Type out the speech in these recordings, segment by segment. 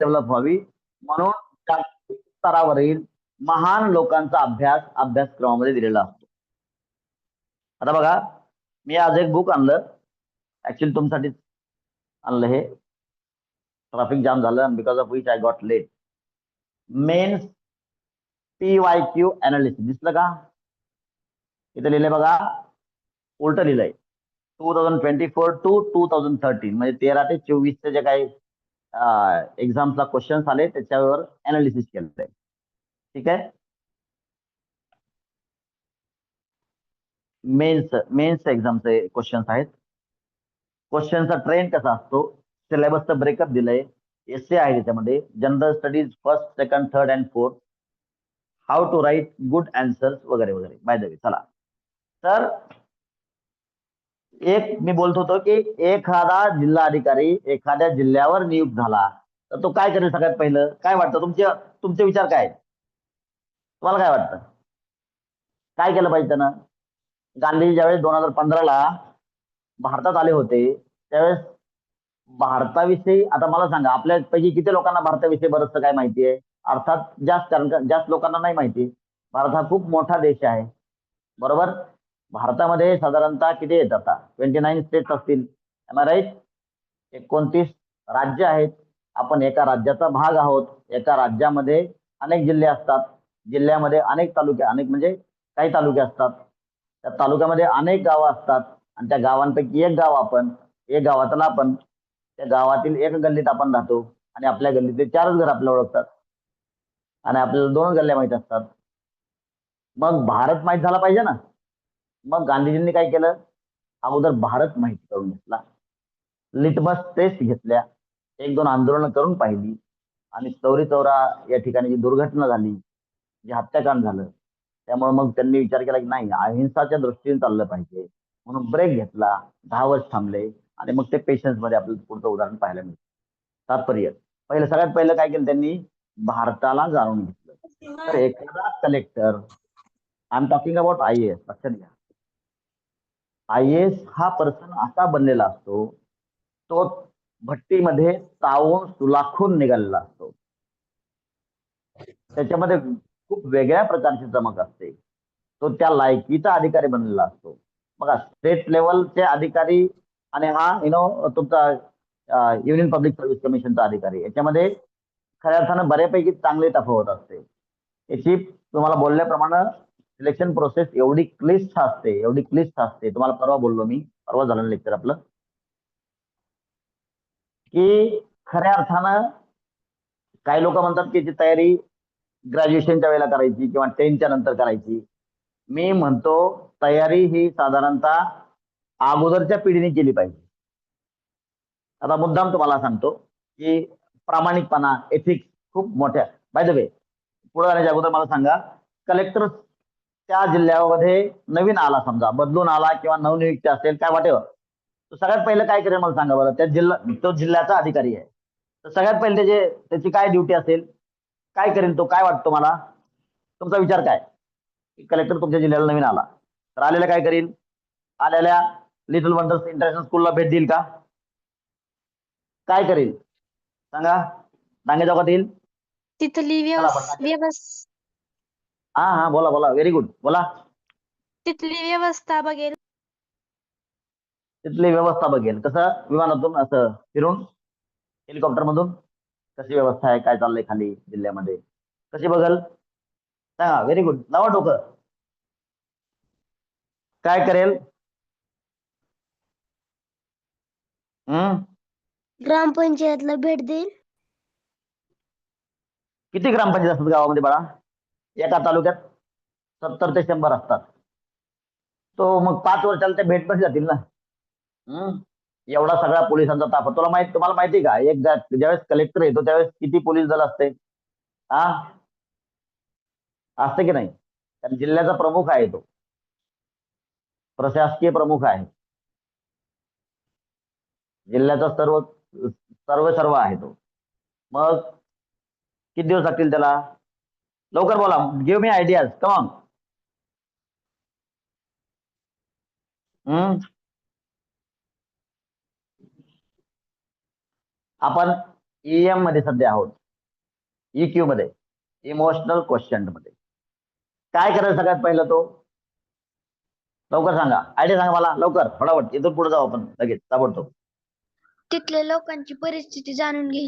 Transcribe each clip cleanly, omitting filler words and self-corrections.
Develop व्हावी म्हणून जागतिक स्तरावरील महान लोकांचा अभ्यास अभ्यासक्रमामध्ये दिलेला असतो. आता बघा, मी आज एक बुक आणलं, ऍक्च्युली तुमच्यासाठीच आणलं हे. ट्रॅफिक जाम झालं because of which I got late. Mains PYQ analysis दिसलं का? इथे लिहिलंय बघा, उलट लिहिलंय 2024 to 2013 म्हणजे 13 ते 24 जे काही एक्झामचा क्वेश्चन्स आले त्याच्यावर अनालिसिस केलंय. ठीक आहे. मेन्स एक्झामचे क्वेश्चन्स आहेत. क्वेश्चनचा ट्रेंड कसा असतो, सिलेबसचं ब्रेकअप दिलंय, एसे आहे त्याच्यामध्ये, general studies first second third and fourth, how to write good answers वगैरे वगैरे. बाय द वे, चला तर एक मी बोलत होतो की एखादा जिल्हाधिकारी एखाद्या जिल्ह्यावर नियुक्त झाला तर तो काय करेल सगळ्यात पहिलं? काय वाटतं तुमचे विचार काय आहेत? तुम्हाला काय वाटतं काय केलं पाहिजे त्यानं? गांधीजी ज्यावेळेस 2015ला भारतात आले होते त्यावेळेस भारताविषयी, आता मला सांगा, आपल्यापैकी किती लोकांना भारताविषयी बरंचसं काय माहिती आहे? अर्थात जास्त, कारण का जास्त लोकांना नाही माहिती. भारत हा खूप मोठा देश आहे, बरोबर. भारतामध्ये साधारणतः किती येत आता 29 स्टेट्स असतील, राईट. 29 राज्य आहेत. आपण एका राज्याचा भाग आहोत. एका राज्यामध्ये अनेक जिल्हे असतात, जिल्ह्यामध्ये अनेक तालुके, अनेक म्हणजे काही तालुके असतात, त्या तालुक्यामध्ये अनेक गावं असतात आणि त्या गावांपैकी एक गाव आपण, एक गावातला आपण, त्या गावातील एक गल्लीत आपण राहतो आणि आपल्या गल्लीतले 4च घर आपल्याला ओळखतात आणि आपल्याला 2 गल्ल्या माहित असतात. मग भारत माहित झाला पाहिजे ना. मग गांधीजींनी काय केलं, अगोदर भारत माहिती करून घेतला, लिटमस टेस्ट घेतल्या, 1-2 आंदोलनं करून पाहिली आणि चौरी चौरा या ठिकाणी जी दुर्घटना झाली, जे हत्याकांड झालं, त्यामुळे मग त्यांनी विचार केला की नाही, अहिंसाच्या दृष्टीने चाललं पाहिजे, म्हणून ब्रेक घेतला, 10 वर्ष थांबले आणि मग ते पेशन्स मध्ये आपल्याला पुढचं उदाहरण पाहायला मिळतं. तात्पर्य, सगळ्यात पहिलं काय केलं त्यांनी, भारताला जाणून घेतलं. तर एखादा collector, I am talking about IAS, लक्षात घ्या, IAS हा पर्सन असा बनलेला असतो, तो भट्टीमध्ये चावून सुलाखून निघालेला असतो. त्याच्यामध्ये खूप वेगळ्या प्रकारची चमक असते. तो त्या लायकीचा अधिकारी बनलेला असतो. बघा, स्टेट लेवलचे अधिकारी आणि हा तुमचा युनियन पब्लिक सर्व्हिस कमिशनचा अधिकारी, याच्यामध्ये खऱ्या अर्थानं बऱ्यापैकी चांगली तफावत असते. याची तुम्हाला बोलल्याप्रमाणे सिलेक्शन प्रोसेस एवढी क्लिष्ट असते, एवढी क्लिष्ट असते. तुम्हाला परवा बोललो मी, परवा झालं लेक्चर आपलं, की खऱ्या अर्थानं काही लोक म्हणतात की ती तयारी ग्रॅज्युएशनच्या वेळेला करायची किंवा 10च्या नंतर करायची. मी म्हणतो तयारी ही साधारणतः अगोदरच्या पिढीने केली पाहिजे. आता मुद्दाम तुम्हाला सांगतो की प्रामाणिकपणा, एथिक्स खूप मोठ्या. बाय द वे, पुढे जाण्याच्या अगोदर मला सांगा, कलेक्टर त्या जिल्ह्यामध्ये नवीन आला, समजा बदलून आला किंवा नवनियुक्त असेल, काय वाटेल, तो सगळ्यात पहिलं काय करेल मला सांगा बरं? तो जिल्ह्याचा अधिकारी आहे, तर सगळ्यात पहिले त्याची काय ड्युटी असेल, काय करेल तो? काय वाटतं मला? तुमचा विचार काय? कलेक्टर तुमच्या जिल्ह्याला नवीन आला तर आलेला काय करील? आलेल्या लिटल वंडर्स इंटरनॅशनल स्कूलला भेट देईल का? काय करेल सांगा? डांगे चौकात येईल, तिथली हा हा, बोला बोला, व्हेरी गुड, बोला. तिथली व्यवस्था बघेल, तिथली व्यवस्था बघेल. कसं? विमानातून असं फिरून, हेलिकॉप्टर मधून कशी व्यवस्था आहे, काय चाललंय खाली जिल्ह्यामध्ये, कशी बघल सांगा? व्हेरी गुड, लावा डोकं. काय करेल? ग्रामपंचायतला भेट देईल. किती ग्रामपंचायत असतात गावामध्ये बाळा? एका तालुक्यात 70 ते 100 असतात. तो मग 5 वर्षाला ते भेट पण जातील ना. एवढा सगळा पोलिसांचा ताफा, तुम्हाला माहिती का? ज्यावेळेस कलेक्टर येतो त्यावेळेस किती पोलीस दल असते? हा, असते की नाही? कारण जिल्ह्याचा प्रमुख आहे तो, प्रशासकीय प्रमुख आहे, जिल्ह्याचा सर्व सर्व सर्व आहे तो. मग किती दिवस लागतील त्याला? लवकर बोला, give me ideas, come on. आपण EM मध्ये सध्या आहोत. EQ मध्ये, इमोशनल क्वेश्चन मध्ये. काय करायचं सगळ्यात पहिलं तो? लवकर सांगा, आयडिया सांगा मला लवकर, फटाफट. इथून पुढे जाऊ आपण लगेच ताबडतोब. तिथल्या लोकांची परिस्थिती जाणून घे.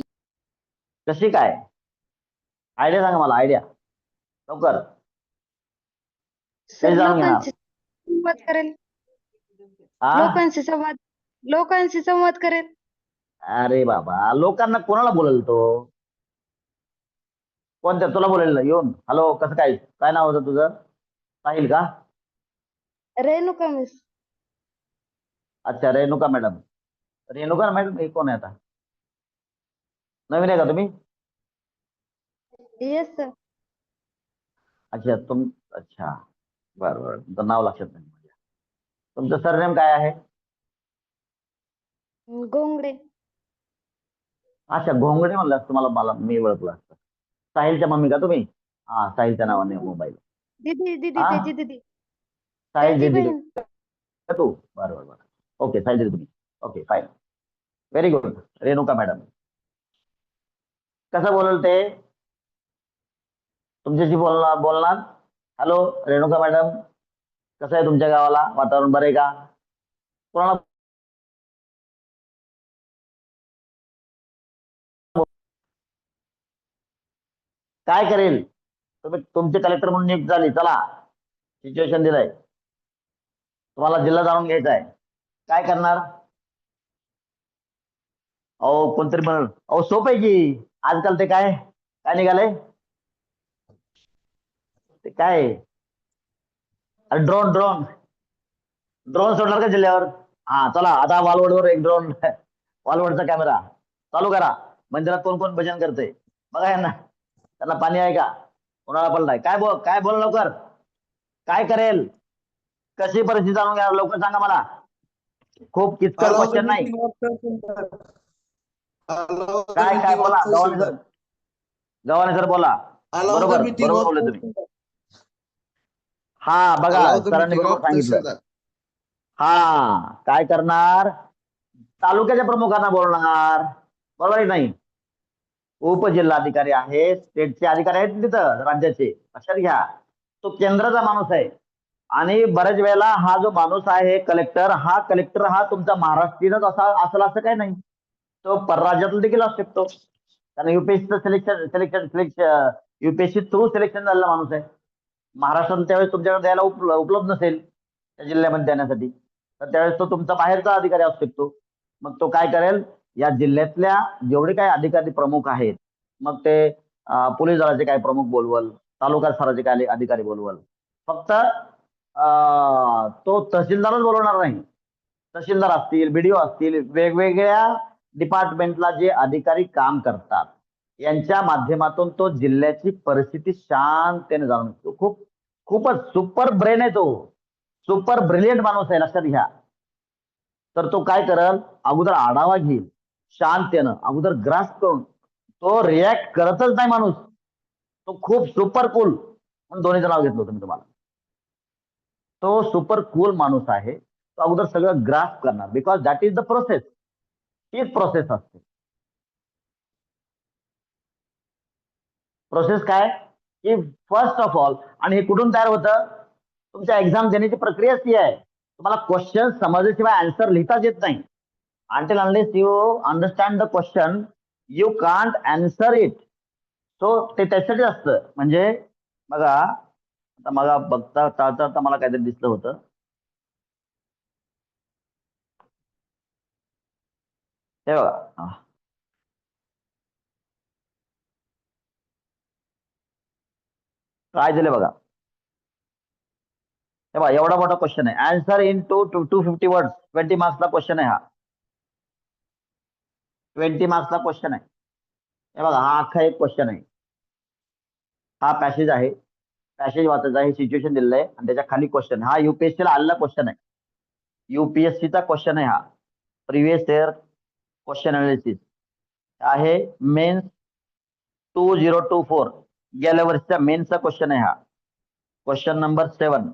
कशी काय? आयडिया सांगा मला, आयडिया लवकर. सर ते जाणून घेणार. लोकांशी संवाद करेल. हा? लोकांशी संवाद करेल. अरे बाबा, लोकांना कोणाला बोलेल तो? कोणत्या तुला बोलेल येऊन? हॅलो, कसं काय, काय नाव होतं तुझं? साहिल का? रेणुका मिस. अच्छा, रेणुका मॅडम. रेणुका मॅडम हे कोण आहे आता? नवीन आहे का तुम्ही? Yes sir. अच्छा अच्छा, बरं बरं, तुमचं नाव लक्षात नाही माझ्या. तुमचं सरनेम काय आहे? गोंगडे. अच्छा, घोंगडे म्हणलं असतं मला मी ओळखलं असतं. साहिलच्या मम्मी का तुम्ही? हा, साहिलच्या नावाने मोबाईल. दीदी हा? त्याची दीदी. साहिल त्याची दीदी बहीण. का तू? बरं बरं बरं. ओके, साहिल दीदी तुम्ही. Okay, fine. Very good. Renuka madam कसं बोलल ते? तुमच्याशी बोलणार. हॅलो रेणुका मॅडम, कसं आहे तुमच्या गावाला वातावरण, बरं आहे का? कोणाला काय करेल? तुमचे कलेक्टर म्हणून नियुक्त झाली, चला सिच्युएशन दिलंय तुम्हाला, जिल्हा जाणून घ्यायचा आहे. काय करणार? अहो कोणतरी म्हणून, अहो सोप आहे की. आजकाल ते काय काय निघालंय ते काय, अरे ड्रोन ड्रोन ड्रोन सोडणार का जिल्ह्यावर? हा चला, आता वालवडवर एक ड्रोन वालवडचा कॅमेरा चालू करा. मंदिरात कोण कोण भजन करते बघा यांना. त्यांना पाणी आहे का? उन्हाळा पडलाय. काय बोल लवकर. काय करेल? कशी परिस्थिती जाणून घ्या, लवकर सांगा मला. खूप किचकट Allow the क्वेश्चन नाही. meeting of Sir. Allow the काय काय meeting of बोला, Gavhane Sir. Sir. Gavhane sir बोला. Allow the बरोबर meeting बरोबर of बोलले तुम्ही. Sir. हा बघा, Allow the सरांनी meeting बरोबर of सांगितलं. Sir. हा, काय करणार? तालुक्याच्या प्रमुखांना बोलणार, बरोबर आहे नाही? उपजिल्हाधिकारी आहेत, स्टेटचे अधिकारी आहेत तिथं, राज्याचे, लक्षात घ्या. तो केंद्राचा माणूस आहे. आणि बऱ्याच वेळेला हा जो माणूस आहे कलेक्टर हा तुमचा महाराष्ट्रीयनच असेल असं काही नाही. तो परराज्यातून देखील असू शकतो. कारण युपीएससीचं सिलेक्शन युपीएससी थ्रू सिलेक्शन झालेला माणूस आहे. महाराष्ट्रात त्यावेळेस तुमच्याकडे द्यायला उपलब्ध नसेल त्या जिल्ह्यामध्ये देण्यासाठी, तर त्यावेळेस तो तुमचा बाहेरचा अधिकारी असू शकतो. मग तो काय करेल? या जिल्ह्यातल्या जेवढे काही अधिकारी प्रमुख आहेत, मग ते पोलीस दलाचे काय प्रमुख बोलवल, तालुका स्तराचे काय अधिकारी बोलवल. फक्त तो तहसीलदारच बोलवणार नाही. तहसीलदार असतील, बीडीओ असतील, वेगवेगळ्या डिपार्टमेंटला जे अधिकारी काम करतात, यांच्या माध्यमातून तो जिल्ह्याची परिस्थिती शांततेने जाणून घेतो. खूपच सुपर ब्रेन आहे तो, सुपर ब्रिलियंट माणूस आहे, लक्षात घ्या. तर तो काय करल? अगोदर आढावा घेईल शांततेनं, अगोदर ग्रास्प करून. तो रिॲक्ट करतच नाही माणूस. तो खूप सुपर कूल, म्हणून दोन्हीचं नाव घेतलं होतं मी तुम्हाला. तो सुपर कूल माणूस आहे. तो अगोदर सगळं ग्रास्प करणार, because that is the process. हीच प्रोसेस असते. प्रोसेस काय की फर्स्ट ऑफ ऑल, आणि हे कुठून तयार होतं? तुमच्या एक्झाम देण्याची प्रक्रिया ती आहे. तुम्हाला क्वेश्चन समजल्याशिवाय आन्सर लिहिताच येत नाही. until unless you understand the question you can't answer it. So ते त्यासाठी असतं. म्हणजे बघा, आता मला बघता टाळता मला काहीतरी दिसलं होतं. हे बघा, काय दिले बघा. हे बघा, एवढा मोठा क्वेश्चन आहे. Answer in 250 words. 20 मार्क्सचा क्वेश्चन आहे हा. 20 मार्क्सचा क्वेश्चन आहे. हे बघा, हा अख्खा एक क्वेश्चन आहे. हा पॅसेज आहे. पॅसेज वाचायचा आहे, सिच्युएशन दिलेलं आहे, आणि त्याच्या खाली क्वेश्चन. हा युपीएससीला आलेला क्वेश्चन आहे. युपीएससीचा क्वेश्चन आहे हा. प्रिव्हियस इयर क्वेश्चन अनालिसिस आहे. मेन्स 2024 गेल्या वर्षीचा मेन्सचा क्वेश्चन आहे हा. Question number 7.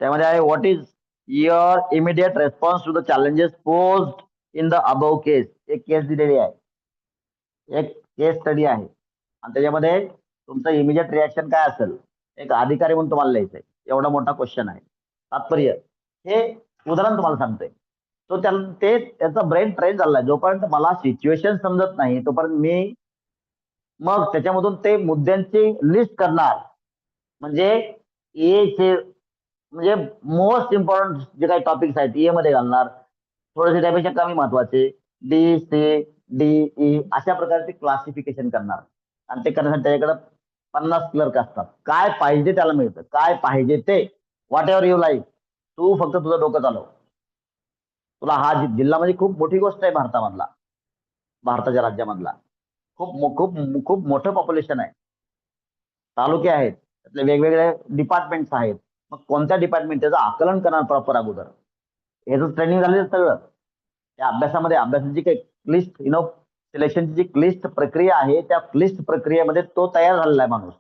त्यामध्ये आहे, what is your immediate response to the challenges posed in the above case. एक केस दिलेली आहे. एक केस स्टडी आहे आणि त्याच्यामध्ये तुमचं इमिजिएट रिॲक्शन काय असेल, एक अधिकारी म्हणून तुम्हाला लिहायचंय. एवढा मोठा क्वेश्चन आहे. तात्पर्य हे उदाहरण तुम्हाला सांगतोय. तो त्याचा ब्रेन ट्रेन झालाय. जोपर्यंत मला सिच्युएशन समजत नाही तोपर्यंत मी मग त्याच्यामधून ते मुद्द्यांची लिस्ट करणार. म्हणजे ए चे म्हणजे मोस्ट इम्पॉर्टंट जे काही टॉपिक्स आहेत ए मध्ये घालणार. थोडेसे त्यापेक्षा कमी महत्वाचे डी सी डी ई अशा प्रकारचे क्लासिफिकेशन करणार. आणि ते करण्यासाठी त्याच्याकडे 50 क्लर्क असतात. काय पाहिजे त्याला मिळतं. काय पाहिजे ते व्हॉट एव्हर यू लाईक. तू फक्त तुझं डोकं चालव. तुला हा जिल्हा म्हणजे खूप मोठी गोष्ट आहे भारतामधला, भारताच्या राज्यामधला. खूप खूप खूप मोठं पॉप्युलेशन आहे. तालुके आहेत, त्यातले वेगवेगळे डिपार्टमेंट्स आहेत. मग कोणत्या डिपार्टमेंट त्याचं आकलन करणार प्रॉपर अगोदर. ह्याचं ट्रेनिंग झालेलं सगळं. त्या अभ्यासाची काही क्लिष्ट सिलेक्शनची जी क्लिष्ट प्रक्रिया आहे त्या क्लिष्ट प्रक्रियेमध्ये तो तयार झालेला आहे माणूस.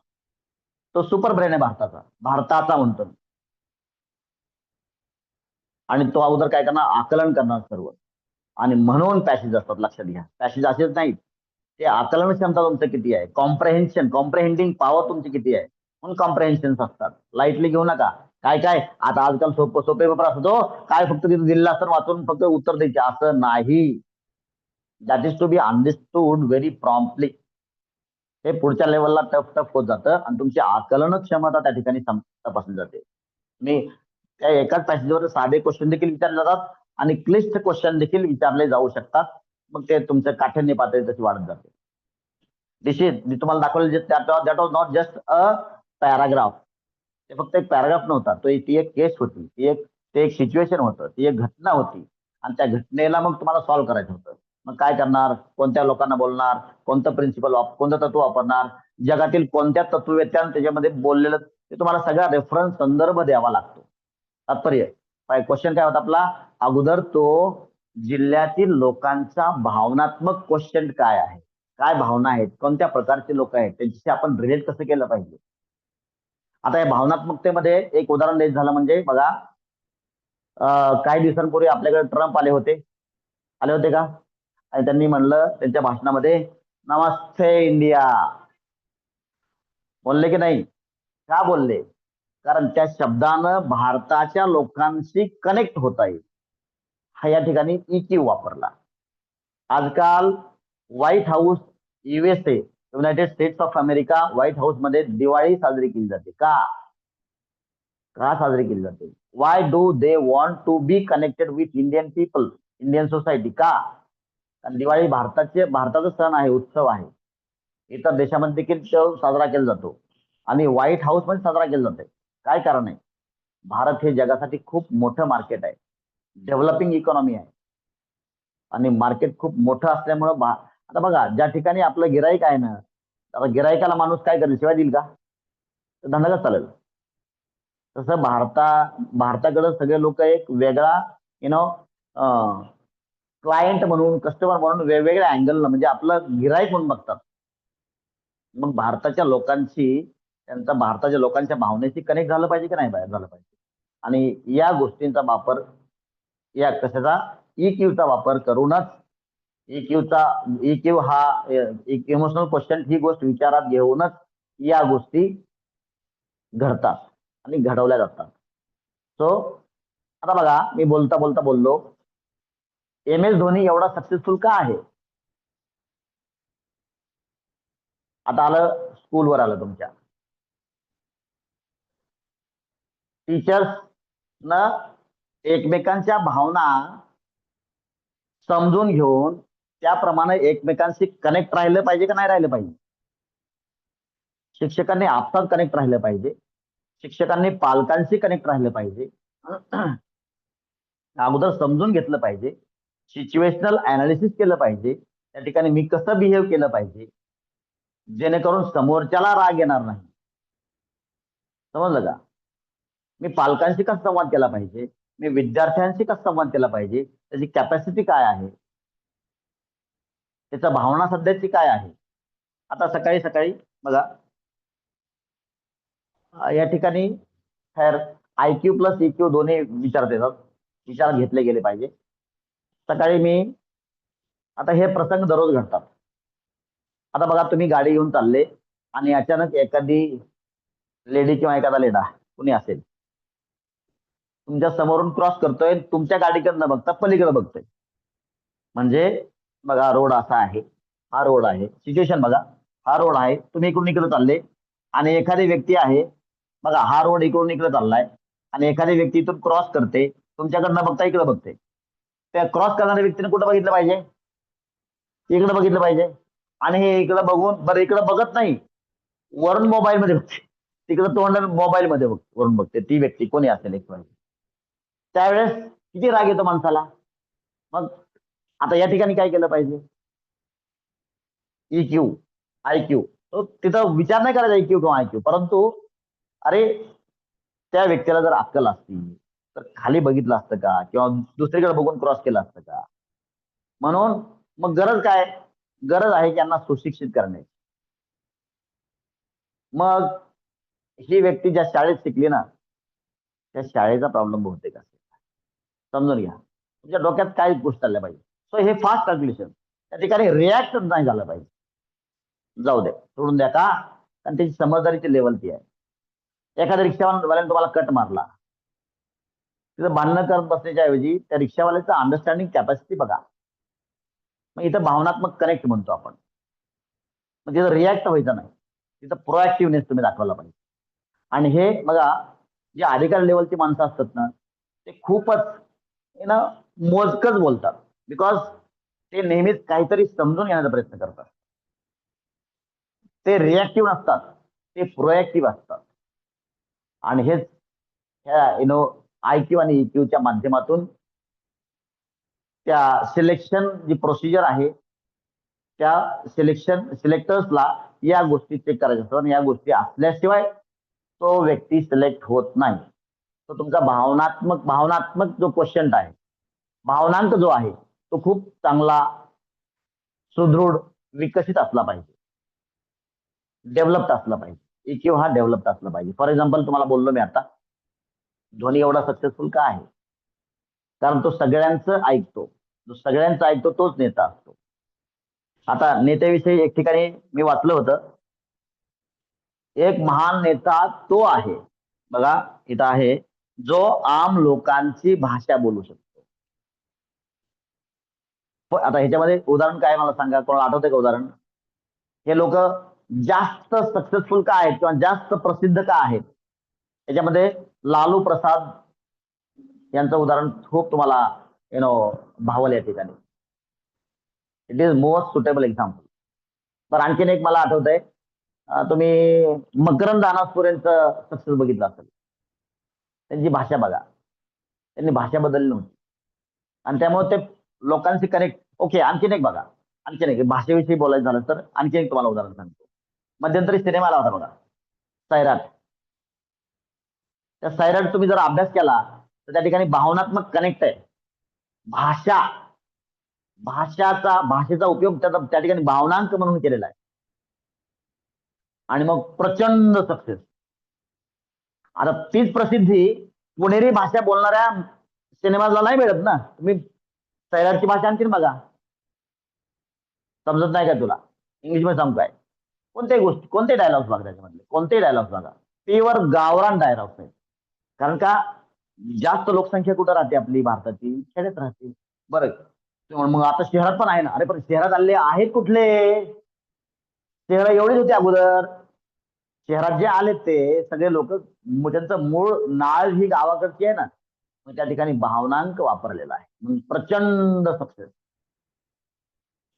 तो सुपर ब्रेन आहे भारताचा म्हणतो. आणि तो अगोदर काय करणार, आकलन करणार सर्व. आणि म्हणून पॅसेज असतात, लक्षात घ्या. पॅसेज असेच नाहीत, ते आकलन क्षमता तुमचं किती आहे, कॉम्प्रेहेंडिंग पॉवर तुमची किती आहे, म्हणून कॉम्प्रेहेन्शन असतात. लाईटली घेऊ नका. काय काय आता आजकाल सोपे पेपर असतो, काय फक्त तिथे दिलेलं असतं वाचून फक्त उत्तर द्यायचे असं नाही. That is to be understood very promptly. हे पुढच्या लेवलला टफ होत जातं आणि तुमची आकलन क्षमता त्या ठिकाणी तपासली जाते. मी त्या एकाच पॅसेजवर साधे क्वेश्चन देखील विचारले जातात आणि क्लिष्ट क्वेश्चन देखील विचारले जाऊ शकतात. मग ते तुमचं काठिण्य पातळी तशी वाढत जाते. मी तुम्हाला दाखवलं that was not just a paragraph. ते फक्त एक पॅराग्राफ नव्हता, ती एक केस होती, ते एक सिच्युएशन होतं, ती एक घटना होती. आणि त्या घटनेला मग तुम्हाला सॉल्व्ह करायचं होतं. मग काय करणार, कोणत्या लोकांना बोलणार, कोणतं तत्व वापरणार, जगातील कोणत्या तत्ववेत्यानं त्याच्यामध्ये बोललेलं, ते तुम्हाला सगळा रेफरन्स संदर्भ द्यावा लागतो. तात्पर्य क्वेश्चन काय होता आपला अगोदर, तो जिल्ह्यातील लोकांचा भावनात्मक क्वेश्चन काय आहे, काय भावना आहेत, कोणत्या प्रकारचे लोक आहेत, त्यांच्याशी आपण रिलेट कसं केलं पाहिजे. आता या भावनात्मकतेमध्ये एक उदाहरण द्यायचं झालं म्हणजे बघा, काही दिवसांपूर्वी आपल्याकडे ट्रम्प आले होते का. आणि त्यांनी म्हणलं त्यांच्या भाषणामध्ये नमस्ते इंडिया, बोलले की नाही. का बोलले, कारण त्या शब्दानं भारताच्या लोकांशी कनेक्ट होता येईल. हा या ठिकाणी EQ वापरला. आजकाल White House USA United States of America White House मध्ये दिवाळी साजरी केली जाते. का साजरी केली जाते, why do they want to be connected with Indian people, Indian society. का, कारण दिवाळी भारताचा सण आहे, उत्सव आहे. इतर देशामध्ये देखील तो साजरा केला जातो आणि व्हाईट हाऊस मध्ये साजरा केला जातो. काय कारण आहे, भारत हे जगासाठी खूप मोठं मार्केट आहे, डेव्हलपिंग इकॉनॉमी आहे. आणि मार्केट खूप मोठं असल्यामुळं आता बघा, ज्या ठिकाणी आपलं गिराईक आहे ना, आता गिराईकाला माणूस काय करेल, शिवाय देईल का, धंदा कसं चालेल. तसं भारताकडे सगळे लोक एक वेगळा क्लायंट म्हणून, कस्टमर म्हणून वेगवेगळ्या अँगलनं म्हणजे आपलं गिराईक म्हणून बघतात. मग भारताच्या लोकांच्या भावनेशी कनेक्ट झालं पाहिजे की नाही झालं पाहिजे. आणि या गोष्टींचा वापर, या कशाचा, EQचा वापर करूनच, EQ हा इमोशनल क्वेश्चन ही गोष्ट विचारात घेऊनच या गोष्टी घडतात आणि घडवल्या जातात. सो आता बघा, मी बोलता बोललो MS धोनी एवढा सक्सेसफुल का आहे. आता आलं स्कूलवर, आलं तुमच्या टीचर्स न एकमेकांच्या भावना समजून घेऊन त्याप्रमाणे एकमेकांशी कनेक्ट राहिलं पाहिजे का नाही राहिलं पाहिजे. शिक्षकांनी आपसात कनेक्ट राहिलं पाहिजे, शिक्षकांनी पालकांशी कनेक्ट राहिलं पाहिजे, अगोदर समजून घेतलं पाहिजे, सिच्युएशनल अनालिसिस केलं पाहिजे, त्या ठिकाणी मी कसं बिहेव केलं पाहिजे जेणेकरून समोरच्याला राग येणार नाही. समजलं का. मी पालकांशी कसा संवाद केला पाहिजे, मी विद्यार्थ्यांशी कसा संवाद केला पाहिजे, त्याची कॅपॅसिटी काय आहे, त्याच्या भावना सध्याची काय आहे. आता सकाळी बघा, या ठिकाणी खैर IQ प्लस EQ दोन्ही विचारत येतात, विचार घेतले गेले पाहिजे. सकाळी मी, आता हे प्रसंग दररोज घडतात, आता बघा, तुम्ही गाडी घेऊन चालले आणि अचानक एखादी लेडी किंवा एखादा लेडा कुणी असेल तुमच्या समोरून क्रॉस करतोय, तुमच्या गाडीकडे न बघता पलीकडे बघतोय. म्हणजे बघा, रोड असा आहे, हा रोड आहे, सिच्युएशन बघा, हा रोड आहे, तुम्ही इकडून इकडे चालले आणि एखादी व्यक्ती आहे, बघा हा रोड इकडून इकडे चाललाय आणि एखादी व्यक्ती इथून क्रॉस करते, तुमच्याकडनं बघता इकडे बघते. त्या क्रॉस करणाऱ्या व्यक्तीने कुठं बघितलं पाहिजे? इकडे बघितलं पाहिजे. आणि हे इकडे बघून, बरं इकडे बघत नाही, वरून मोबाईल मध्ये बघते, तिकडे तोंड मोबाईल मध्ये वरून बघते ती व्यक्ती कोणी असेल एक वेळ. त्यावेळेस किती राग येतो माणसाला. मग आता या ठिकाणी काय केलं पाहिजे? EQ, IQ, तो तिथं विचार नाही करायचा EQ किंवा IQ, परंतु अरे त्या व्यक्तीला जर अक्कल असती तर खाली बघितलं असतं का, किंवा दुसरीकडे बघून क्रॉस केलं असतं का? म्हणून मग गरज काय? गरज आहे की यांना सुशिक्षित करण्याची. मग ही व्यक्ती ज्या शाळेत शिकली ना, त्या शाळेचा प्रॉब्लेम बहुतेक असेल. समजून घ्या, तुमच्या डोक्यात काय गोष्ट चालल्या पाहिजे. सो हे फास्ट कॅल्क्युलेशन, त्या ठिकाणी रिॲक्ट नाही झालं पाहिजे. जाऊ द्या, सोडून द्या का, कारण त्याची समजदारीची लेवल ती आहे. एखाद्या रिक्षावाल्याने तुम्हाला कट मारला, तिथं भांडणं करत बसण्याच्या ऐवजी त्या रिक्षावाल्याचं अंडरस्टँडिंग कॅपॅसिटी बघा. मग इथं भावनात्मक कनेक्ट म्हणतो आपण. मग तिथं रिॲक्ट व्हायचं नाही, तिथं प्रोएक्टिव्हनेस तुम्ही दाखवला पाहिजे. आणि हे बघा, जे अधिकारी लेवलची माणसं असतात ना, ते खूपच ना मोजकच बोलतात, बिकॉज ते नेहमीच काहीतरी समजून घेण्याचा प्रयत्न करतात. ते रिॲक्टिव्ह नसतात, ते प्रोएक्टिव्ह असतात. आणि हेच ह्या IQ आणि EQच्या माध्यमातून त्या सिलेक्शन जी प्रोसिजर आहे, त्या सिलेक्टर्सला या गोष्टी चेक करायच्या असतात आणि या गोष्टी असल्याशिवाय तो व्यक्ती सिलेक्ट होत नाही. तो तुमचा भावनात्मक जो क्वेश्चन आहे, भावनांक जो आहे, तो खूप चांगला, सुदृढ, विकसित असला पाहिजे, डेव्हलप्ड असला पाहिजे. EQ हा डेव्हलप्ड असला पाहिजे. फॉर एक्झाम्पल तुम्हाला बोललो मी आता, धोनी एवढा सक्सेसफुल का आहे? कारण तो सगळ्यांचं ऐकतो. जो सगळ्यांचं ऐकतो तोच नेता असतो. आता नेत्याविषयी एक ठिकाणी मी वाचलं होतं, एक महान नेता तो आहे, बघा इथं आहे, जो आम लोकांची भाषा बोलू शकतो. आता ह्याच्यामध्ये उदाहरण काय मला सांगा, कोणाला आठवतंय का उदाहरण? हे लोक जास्त सक्सेसफुल का आहेत किंवा जास्त प्रसिद्ध का आहेत? याच्यामध्ये लालू प्रसाद यांचं उदाहरण खूप तुम्हाला भावल या ठिकाणी. It is most suitable example. तर आणखीन एक मला आठवतंय, तुम्ही मकरंद अनासपुरे यांचं सक्सेस बघितलं असेल. त्यांची भाषा बघा, त्यांनी भाषा बदलली नव्हती आणि त्यामुळे ते लोकांशी कनेक्ट. ओके, आणखीन एक बघा, आणखीन एक भाषेविषयी बोलायचं झालं तर आणखी एक तुम्हाला उदाहरण सांगतो. मध्यंतरी सिनेमा आला होता बघा, सैराट. त्या सैराट तुम्ही जर अभ्यास केला तर त्या ठिकाणी भावनात्मक कनेक्ट आहे. भाषेचा उपयोग त्या ठिकाणी भावनांक म्हणून केलेला आहे आणि मग प्रचंड सक्सेस. आता तीच प्रसिद्धी पुणेरी भाषा बोलणाऱ्या सिनेमाला नाही मिळत ना. तुम्ही सैराटची भाषा आणखीन बघा, समजत नाही का तुला? इंग्लिश मध्ये सांगू काय? कोणत्याही गोष्टी, कोणते डायलॉग्स बघा, त्याच्यामधले कोणतेही डायलॉग्स बघा, प्युअर गावरान डायलॉग्स आहेत. कारण का, जास्त लोकसंख्या कुठं राहते आपली भारताची? खेड्यात राहते. बरं, मग आता शहरात पण आहे ना. अरे पण शहरात आले आहेत कुठले? शहरं एवढीच होती अगोदर. शहरात जे आले ते सगळे लोक, त्यांचं मूळ नाळ ही गावाकडची आहे ना, मग त्या ठिकाणी भावनांक वापरलेला आहे, मग प्रचंड सक्सेस.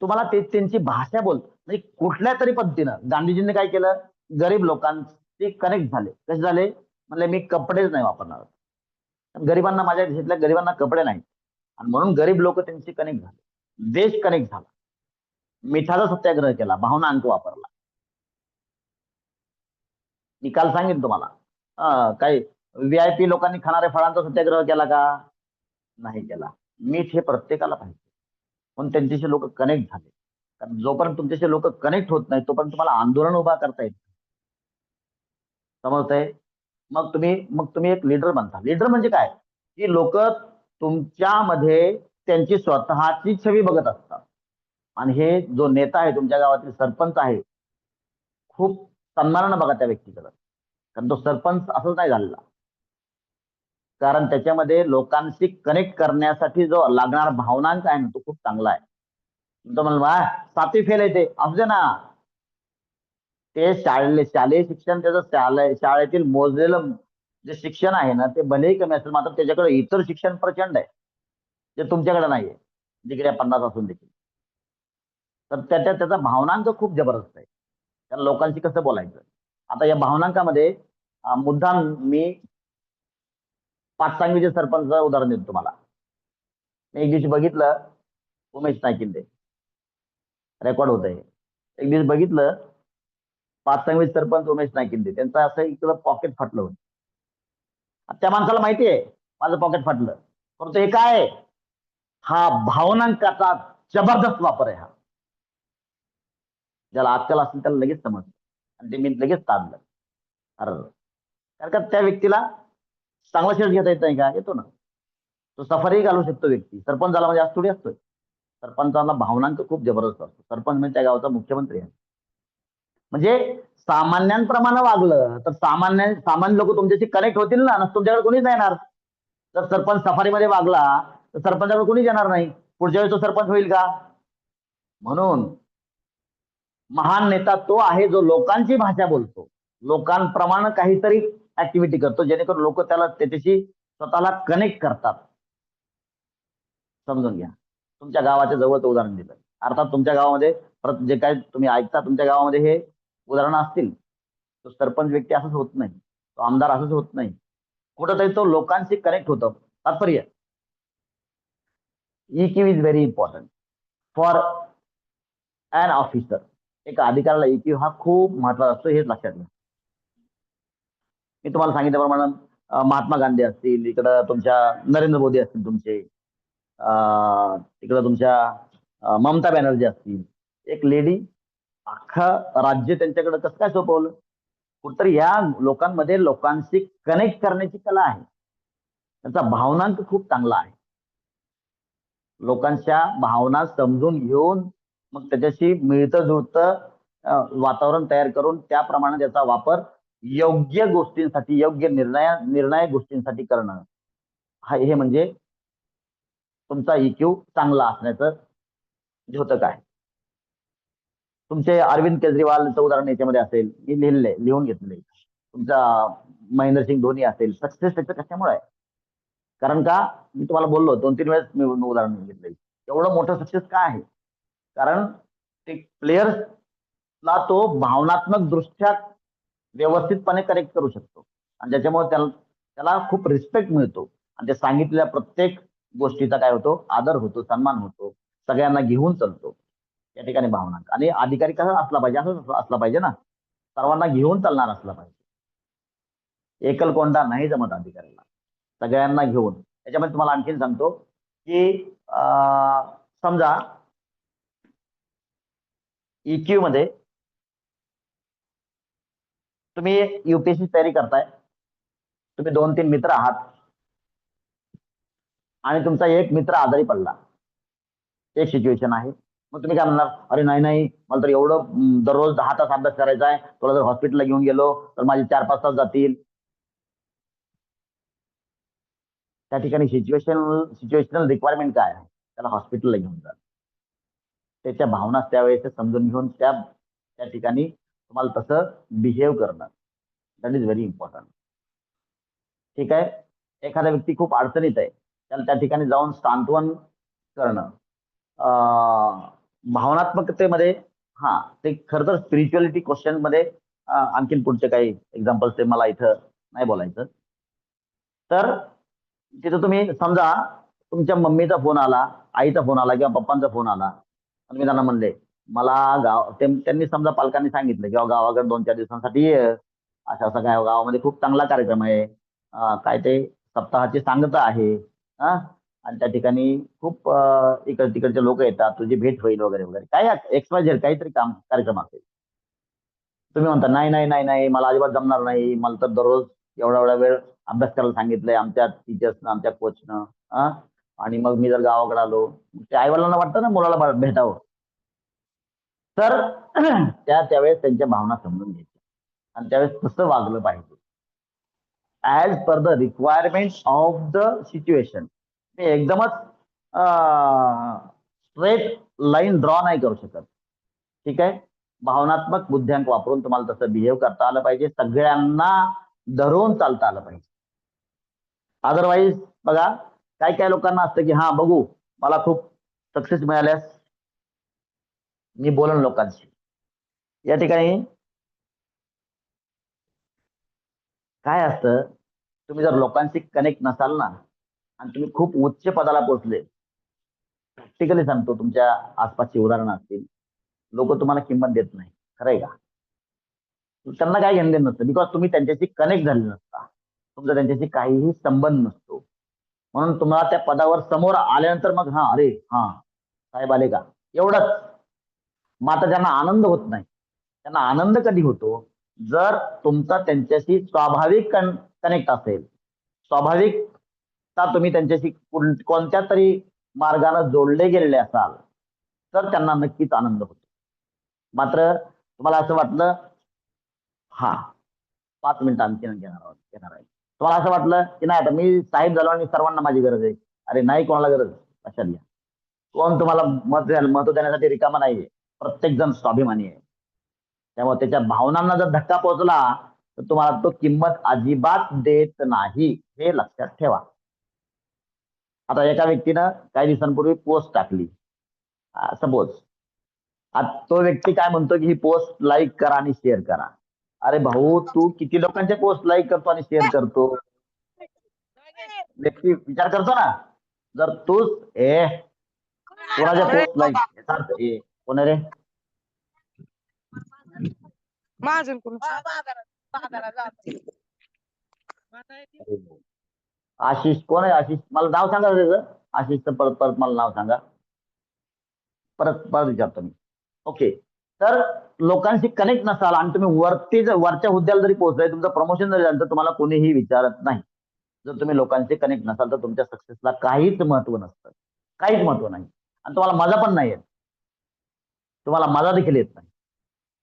तुम्हाला ते त्यांची भाषा म्हणजे कुठल्या तरी पद्धतीनं गांधीजींनी काय केलं, गरीब लोकांशी कनेक्ट झाले. कसे झाले? म्हणले मी कपडेच नाही वापरणार, गरिबांना, माझ्या देशातल्या गरिबांना कपडे नाही, आणि म्हणून गरीब लोक त्यांची कनेक्ट झाले, देश कनेक्ट झाला. मिठाचा सत्याग्रह केला, भावनांक वापरला. मी काल सांगेन तुम्हाला, काही VIP लोकांनी खाणाऱ्या फळांचा सत्याग्रह केला का? नाही केला. मीठ हे प्रत्येकाला पाहिजे, पण त्यांच्याशी लोक कनेक्ट झाले. कारण जोपर्यंत तुमच्याशी लोक कनेक्ट होत नाही तोपर्यंत तुम्हाला आंदोलन उभा करता येत. समजतंय? मग तुम्ही एक लीडर बनता. लीडर म्हणजे काय? की लोक तुमच्यामध्ये त्यांची स्वतःची छवी बघत असतात. आणि हे जो नेता आहे तुमच्या गावातील सरपंच आहे, खूप सन्मानानं बघा त्या व्यक्तीकडे. कारण तो सरपंच असंच नाही झालेला. कारण त्याच्यामध्ये लोकांशी कनेक्ट करण्यासाठी जो लागणारा भावनांक आहे ना, तो खूप चांगला आहे. तुमचं म्हणलं, "वा, 7वी फेल आहे ते." असू दे ना. ते शालेय शिक्षण त्याचं शाळेतील मोजलेलं जे शिक्षण आहे ना, ते भलेही कमी असेल, मात्र त्याच्याकडे इतर शिक्षण प्रचंड आहे, जे तुमच्याकडे नाहीये. डिग्र्या 50 असून देखील. तर त्याचा भावनांक खूप जबरदस्त आहे. त्या लोकांशी कसं बोलायचं. आता या भावनांकामध्ये मुद्दाम मी पाचसांगवीचे सरपंच उदाहरण देतो तुम्हाला. मी एक दिवशी बघितलं, उमेश नायकिंदे रेकॉर्ड होत आहे. एक दिवस बघितलं, पाचसांगवी सरपंच उमेश नायकिंदे त्यांचं असं इकडं पॉकेट फाटलं होतं. त्या माणसाला माहिती आहे माझं पॉकेट फाटलं, परंतु हे काय आहे? हा भावनांकाचा जबरदस्त वापर आहे हा. ज्याला अक्कल असेल त्याला लगेच समजतं आणि ते मी लगेच साधलं. अरे, कारण का त्या व्यक्तीला चांगला शर्ट घेता येत नाही का? येतो ना. तो सफारी घालू शकतो व्यक्ती. सरपंच झाला म्हणजे आज थोडी असतोय. सरपंचाला भावनांक खूप जबरदस्त असतो. सरपंच म्हणजे त्या गावचा मुख्यमंत्री आहे. म्हणजे सामान्यांप्रमाणे वागलं तर सामान्य लोक तुमच्याशी कनेक्ट होतील ना, तुमच्याकडे कोणीच नाही येणार. जर सरपंच सफारीमध्ये वागला तर सरपंचाकडे कोणीच येणार नाही. पुढच्या वेळेस तो सरपंच होईल का? म्हणून महान नेता तो आहे जो लोकांची भाषा बोलतो, लोकांप्रमाणे काहीतरी ऍक्टिव्हिटी करतो, जेणेकरून लोक त्याच्याशी स्वतःला कनेक्ट करतात. समजून घ्या. तुमच्या गावाच्या जवळचं उदाहरण दिलं. अर्थात तुमच्या गावामध्ये जे काही तुम्ही ऐकता तुमच्या गावामध्ये हे उदाहरणं असतील. तो सरपंच व्यक्ती असंच होत नाही, तो आमदार असंच होत नाही. कुठंतरी तो लोकांशी कनेक्ट होतो. तात्पर्य EQ is very important for an officer. एक अधिकाऱ्याला EQ हा खूप महत्वाचा असतो, हेच लक्षात घ्या. मी तुम्हाला सांगितल्याप्रमाणे महात्मा गांधी असतील, इकडं तुमच्या नरेंद्र मोदी असतील तुमचे, तिकडं तुमच्या ममता बॅनर्जी असतील. एक लेडी अख्खं राज्य त्यांच्याकडे कसं काय सोपवलं? कुठतरी या लोकांमध्ये लोकांशी कनेक्ट करण्याची कला आहे. त्यांचा भावनांक खूप चांगला आहे. लोकांच्या भावना समजून घेऊन मग त्याच्याशी मिळतं जुळतं वातावरण तयार करून त्याप्रमाणे त्याचा वापर योग्य गोष्टींसाठी, योग्य निर्णायक गोष्टींसाठी करणं, हे म्हणजे तुमचा EQ चांगला असण्याचं द्योतक आहे. तुमचे अरविंद केजरीवालचं उदाहरण याच्यामध्ये असेल, मी लिहून घेतलंय. तुमचा महेंद्रसिंग धोनी असेल, सक्सेस त्याचं कशामुळे आहे? कारण का मी तुम्हाला बोललो 2-3 वेळेस मी उदाहरण घेतलंय. एवढं मोठं सक्सेस का आहे? कारण ते प्लेयर्सला तो भावनात्मक दृष्ट्या व्यवस्थितपणे कनेक्ट करू शकतो आणि त्याच्यामुळे त्याला खूप रिस्पेक्ट मिळतो आणि ते सांगितलेल्या प्रत्येक गोष्टीचा काय होतो? आदर होतो, सन्मान होतो, सगळ्यांना घेऊन चालतो. या ठिकाणी भावनांक आणि अधिकारी कसा असला पाहिजे? असंच असला पाहिजे ना, सर्वांना घेऊन चालणार असला पाहिजे. एकलकोंडा नाही जमत अधिकाऱ्याला, सगळ्यांना घेऊन. त्याच्यामध्ये तुम्हाला आणखीन सांगतो की समजा EQ मध्ये तुम्ही UPSC तयारी करताय, तुम्ही 2-3 मित्र आहात आणि तुमचा एक मित्र आजारी पडला. एक सिच्युएशन आहे. मग तुम्ही काय म्हणणार? अरे नाही नाही, मला तर एवढं दररोज 10 तास अभ्यास करायचा आहे, तुला जर हॉस्पिटलला घेऊन गेलो तर माझे 4-5 तास जातील. त्या ठिकाणी सिच्युएशनल रिक्वायरमेंट काय आहे? त्याला हॉस्पिटलला घेऊन जा. त्याच्या भावना त्यावेळेस समजून घेऊन त्या ठिकाणी तुम्हाला तसं बिहेव करणं, दॅट इज व्हेरी इम्पॉर्टंट. ठीक आहे. एखादा व्यक्ती खूप अडचणीत आहे, त्याला त्या ठिकाणी जाऊन सांत्वन करणं. भावनात्मकतेमध्ये ते खरं तर स्पिरिच्युअलिटी क्वेश्चन मध्ये आणखीन पुढचे काही एक्झाम्पल्स ते मला इथं नाही बोलायचं. तर तिथं तुम्ही समजा तुमच्या मम्मीचा फोन आला, आईचा फोन आला किंवा पप्पांचा फोन आला आणि मी त्यांना म्हणले मला त्यांनी समजा पालकांनी सांगितलं किंवा गावाकडे 2-4 दिवसांसाठी ये, असं असं काय गावामध्ये खूप चांगला कार्यक्रम आहे, काय ते सप्ताहाची सांगता आहे, आणि त्या ठिकाणी खूप तिकडचे लोक येतात, तुझी भेट होईल वगैरे वगैरे, काय XYZ काहीतरी कार्यक्रम असेल. तुम्ही म्हणता नाही नाही नाही नाही, मला अजिबात जमणार नाही, मला तर दररोज एवढा एवढा वेळ अभ्यास करायला सांगितलंय आमच्या टीचर्सनं, आमच्या कोचनं. आणि मग मी जर गावाकडे आलो, ते आईवडिलांना वाटतं ना मुलाला भेटावं. तर त्यावेळेस त्यांच्या भावना समजून घ्यायच्या आणि त्यावेळेस कसं वागलं पाहिजे as per the requirement of the situation. मी एकदमच स्ट्रेट लाईन ड्रॉ नाही करू शकत. ठीक आहे. भावनात्मक बुद्ध्यांक वापरून तुम्हाला तसं बिहेव करता आलं पाहिजे. सगळ्यांना धरून चालता आलं पाहिजे. अदरवाईज बघा काही काही लोकांना असतं की हा बघू मला खूप सक्सेस मिळाल्यास मी बोलन लोकांशी. या ठिकाणी काय असतं, तुम्ही जर लोकांशी कनेक्ट नसाल ना आणि तुम्ही खूप उच्च पदाला पोहोचले, प्रॅक्टिकली सांगतो तुमच्या आसपासची उदाहरणं असतील, लोक तुम्हाला किंमत देत नाही. खरंय का? त्यांना काय घेणं देणं नसतं बिकॉज तुम्ही त्यांच्याशी कनेक्ट झाले नसता. तुमचा त्यांच्याशी काहीही संबंध नसतो. म्हणून तुम्हाला त्या पदावर समोर आल्यानंतर मग हा अरे हा साहेब आले का एवढंच. मग आता ज्यांना आनंद होत नाही त्यांना आनंद कधी होतो जर तुमचा त्यांच्याशी स्वाभाविक कनेक्ट असेल. स्वाभाविकता तुम्ही त्यांच्याशी कोणत्या तरी मार्गाने जोडले गेलेले असाल तर त्यांना नक्कीच आनंद होतो. मात्र तुम्हाला असं वाटलं हा 5 मिनिटं आणखी घेणार आहे. तुम्हाला असं वाटलं की नाही आता मी साहेब झालो आणि सर्वांना माझी गरज आहे. अरे नाही कोणाला गरज लक्षात घ्या. कोण तुम्हाला महत्व देण्यासाठी रिकामा नाहीये. प्रत्येक जण स्वाभिमानी आहे. त्यामुळे त्याच्या भावनांना जर धक्का पोहोचला तर तुम्हाला तो किंमत अजिबात देत नाही हे लक्षात ठेवा. आता एका व्यक्तीनं काही दिवसांपूर्वी पोस्ट टाकली. सपोज आता तो व्यक्ती काय म्हणतो की ही पोस्ट लाईक करा आणि शेअर करा. अरे भाऊ तू किती लोकांच्या पोस्ट लाईक करतो आणि शेअर करतो. व्यक्ती विचार करतो ना. जर तूच कोणाच्या पोस्ट लाईक कोण रे महाजन कोण आशिष कोण आहे. आशिष मला नाव सांगा त्याचं. आशिषचं परत परत मला नाव सांगा. परत परत विचारतो मी. ओके. तर लोकांशी कनेक्ट नसाल आणि तुम्ही वरच्या हुद्द्याला जरी पोहोचलाय तुमचं प्रमोशन जरी झालं तर तुम्हाला कोणीही विचारत नाही. जर तुम्ही लोकांशी कनेक्ट नसाल तर तुमच्या सक्सेसला काहीच महत्व नसतं. काहीच महत्व नाही आणि तुम्हाला मजा पण नाही येत. तुम्हाला मजा देखील येत नाही.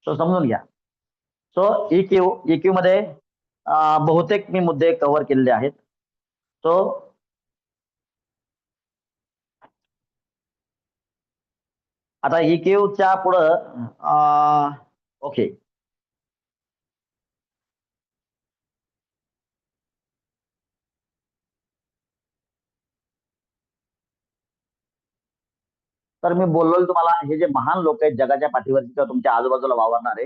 तो समजून घ्या. सो EQ मध्ये बहुतेक मी मुद्दे कव्हर केलेले आहेत. सो आता EQच्या पुढं ओके. तर मी बोललो तुम्हाला हे जे महान लोक आहेत जगाच्या पाठीवरती किंवा तुमच्या आजूबाजूला वावरणारे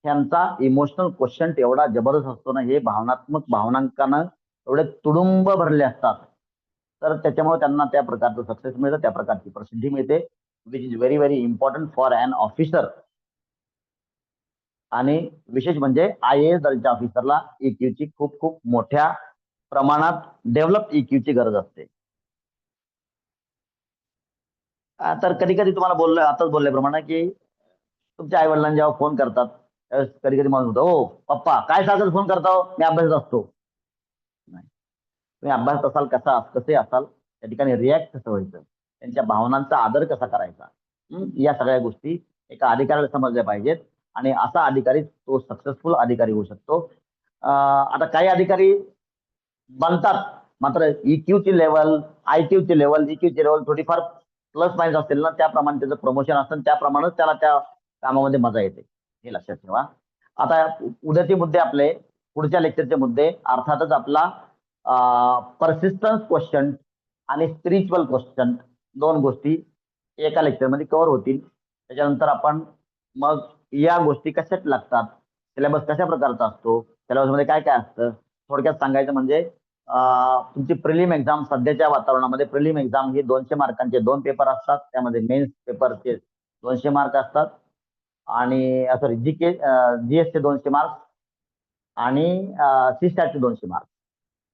ह्यांचा इमोशनल क्वेश्चन एवढा जबरदस्त असतो ना. हे भावनात्मक भावनांकानं एवढे तुडुंब भरले असतात तर त्याच्यामुळे त्यांना त्या प्रकारचं सक्सेस मिळतं, त्या प्रकारची प्रसिद्धी मिळते which is very very important for an officer. आणि विशेष म्हणजे IAS दर्जाच्या ऑफिसरला EQची खूप खूप मोठ्या प्रमाणात डेव्हलप EQची गरज असते. तर कधी कधी तुम्हाला बोललोय आताच बोलल्याप्रमाणे की तुमच्या आई वडिलांना जेव्हा फोन करतात त्यावेळेस कधी कधी मला म्हणतो हो पप्पा काय सारखं फोन करता हो मी अभ्यासात असतो. नाही तुम्ही अभ्यास असाल कसे असाल त्या ठिकाणी रिॲक्ट कसं व्हायचं त्यांच्या भावनांचा आदर कसा करायचा या सगळ्या गोष्टी एका अधिकाऱ्याला समजल्या पाहिजेत आणि असा अधिकारी तो सक्सेसफुल अधिकारी होऊ शकतो. आता काही अधिकारी बनतात मात्र EQची लेवल IQची लेवल EQची लेवल थोडीफार प्लस मायनस असेल ना त्याप्रमाणे त्याचं प्रमोशन असतं त्याप्रमाणेच त्याला त्या कामामध्ये मजा येते हे लक्षात ठेवा. आता उद्याचे मुद्दे आपले पुढच्या लेक्चरचे मुद्दे अर्थातच आपला परसिस्टन्स क्वेश्चन आणि स्पिरिच्युअल क्वेश्चन 2 गोष्टी एका लेक्चरमध्ये कव्हर होतील. त्याच्यानंतर आपण मग या गोष्टी कशात लागतात सिलेबस कशा प्रकारचा असतो सिलेबसमध्ये काय काय असतं थोडक्यात सांगायचं म्हणजे तुमची प्रिलिम एक्झाम सध्याच्या वातावरणामध्ये प्रिलिम एक्झाम ही 200 मार्कांचे 2 पेपर असतात. त्यामध्ये मेन्स पेपरचे 200 मार्क असतात आणि सॉरी GS चे 200 मार्क्स आणि CSAT चे 200 मार्क्स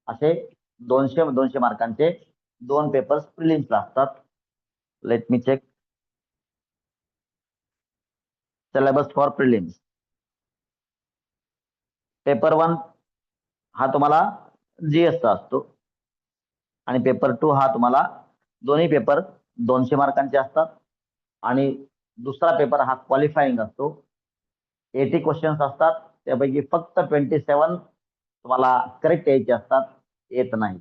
असे 200 मार्कांचे 2 पेपर्स प्रिलिम्सला असतात. Let me check syllabus for prelims. Paper 1 हा तुम्हाला GS चा असतो आणि पेपर 2 हा तुम्हाला दोन्ही पेपर 200 मार्कांचे असतात आणि दुसरा पेपर हा क्वालिफाईंग असतो. 80 क्वेश्चन्स असतात, त्यापैकी फक्त 27 तुम्हाला करेक्ट यायचे असतात, येत नाही.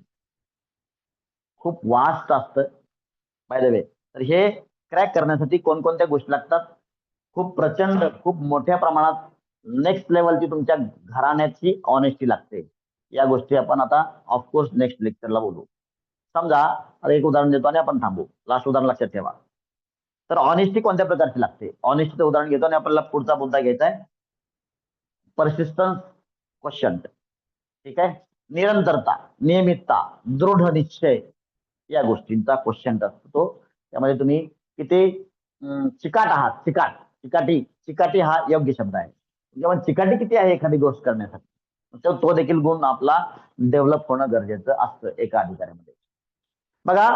खूप वास्ट असतं बाय द वे. तर हे क्रॅक करण्यासाठी कोणकोणत्या गोष्टी लागतात? खूप प्रचंड, खूप मोठ्या प्रमाणात नेक्स्ट लेवलची तुमच्या घराण्याची ऑनेस्टी लागते. या गोष्टी आपण आता ऑफकोर्स नेक्स्ट लेक्चरला बोलू. समजा आता एक उदाहरण देतो आणि आपण थांबू. लास्ट उदाहरण लक्षात ठेवा. तर ऑनेस्टी कोणत्या प्रकारची लागते? ऑनेस्टीचं उदाहरण घेतो आणि आपल्याला पुढचा मुद्दा घ्यायचा आहे, परसिस्टन्स क्वेश्चन. ठीक आहे. निरंतरता, नियमितता, दृढ निश्चय या गोष्टींचा क्वेश्चन असतो तो. त्यामध्ये तुम्ही किती चिकाट आहात, चिकाटी हा योग्य शब्द आहे. जेव्हा चिकाटी किती आहे एखादी गोष्ट करण्यासाठी, तो देखील गुण आपला डेव्हलप होणं गरजेचं असतं एका अधिकाऱ्यामध्ये. बघा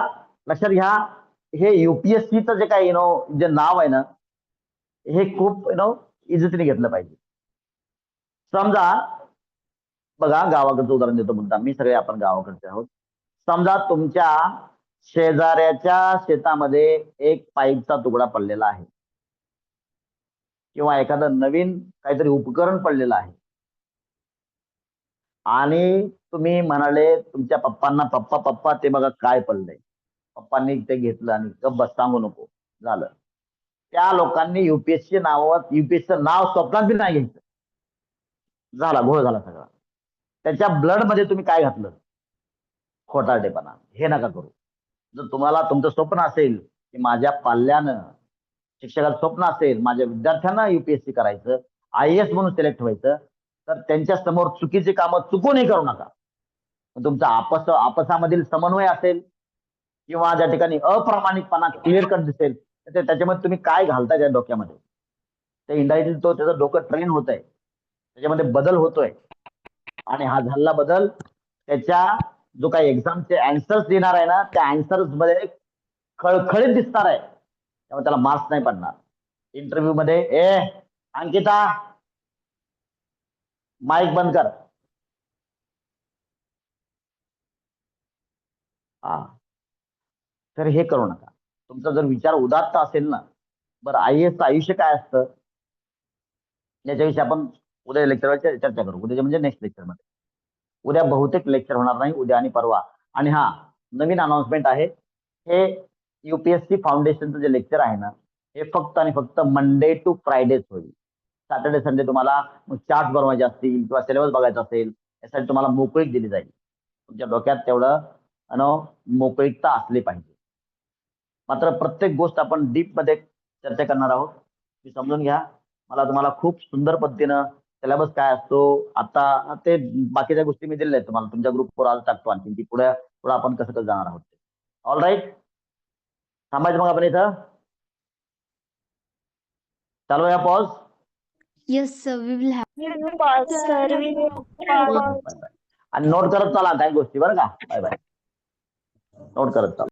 लक्षात घ्या, हे युपीएससीचं जे काही जे नाव आहे ना, हे खूप इज्जतीने घेतलं पाहिजे. समजा बघा, गावाकडचं उदाहरण देतो मुद्दा मी, सगळे आपण गावाकडचे आहोत. समजा तुमच्या शेजाऱ्याच्या शेतामध्ये एक पाईपचा तुकडा पडलेला आहे किंवा एखादं नवीन काहीतरी उपकरण पडलेलं आहे आणि तुम्ही म्हणाले तुमच्या पप्पांना, पप्पा ते बघा काय पडलंय. पप्पांनी ते घेतलं आणि गप्प सांगू नको झालं. त्या लोकांनी युपीएससी नाव स्वप्नात बी नाही घ्यायचं. झाला घोळ झाला सगळा. त्याच्या ब्लड मध्ये तुम्ही काय घातलं? खोटारडेपणा. हे नका करू. जर तुम्हाला तुमचं स्वप्न असेल की माझ्या पाल्यानं, शिक्षकाचं स्वप्न असेल माझ्या विद्यार्थ्यांना युपीएससी करायचं, IAS म्हणून सिलेक्ट व्हायचं, तर त्यांच्या समोर चुकीची कामं चुकूनही करू नका. तुमचा आपसामधील समन्वय असेल किंवा ज्या ठिकाणी अप्रामाणिकपणा क्लिअर कट दिसेल, तर त्याच्यामध्ये तुम्ही काय घालताय त्या डोक्यामध्ये, ते इंडायरेक्टली त्याचं डोकं ट्रेन होत आहे, त्याच्यामध्ये बदल होतोय. आणि हा झालेला बदल त्याच्या जो काही एक्झामचे अँसर्स देणार आहे ना, त्या अँसर्स मध्ये खळखळीत दिसणार आहे. त्यामुळे त्याला मार्क्स नाही पडणार. इंटरव्ह्यू मध्ये अंकिता माईक बंद कर. हा, तर हे करू नका. तुमचा जर विचार उदात्त असेल ना, बरं IASचं आयुष्य काय असतं याच्याविषयी आपण उद्या लेक्चरवर चर्चा करू. उद्या म्हणजे नेक्स्ट लेक्चरमध्ये. उद्या बहुतेक लेक्चर होणार नाही, उद्या आणि परवा. आणि हा नवीन अनाउन्समेंट आहे, हे युपीएससी फाउंडेशनचं जे लेक्चर आहे ना, हे फक्त आणि फक्त मंडे टू फ्रायडेच होईल. सॅटर्डे संडे तुम्हाला चार्ट बनवायचे असतील किंवा सिलेबस बघायचा असेल, यासाठी तुम्हाला मोकळीक दिली जाईल. तुमच्या डोक्यात तेवढं मोकळीकता असली पाहिजे. मात्र प्रत्येक गोष्ट आपण डीप मध्ये चर्चा करणार आहोत. ती समजून घ्या. मला तुम्हाला खूप सुंदर पद्धतीनं सिलेबस काय असतो, आता ते बाकीच्या गोष्टी मी दिलेल्या आहेत तुम्हाला, तुमच्या ग्रुपवर आज टाकतो आणखी की पुढे आपण कसं जाणार आहोत. ऑल राईट, थांबायचं मग आपण इथं. चालू या pause. Yes, sir. We will have. आणि नोट करत चला काही गोष्टी, बरं का. Bye bye. नोट करत चला.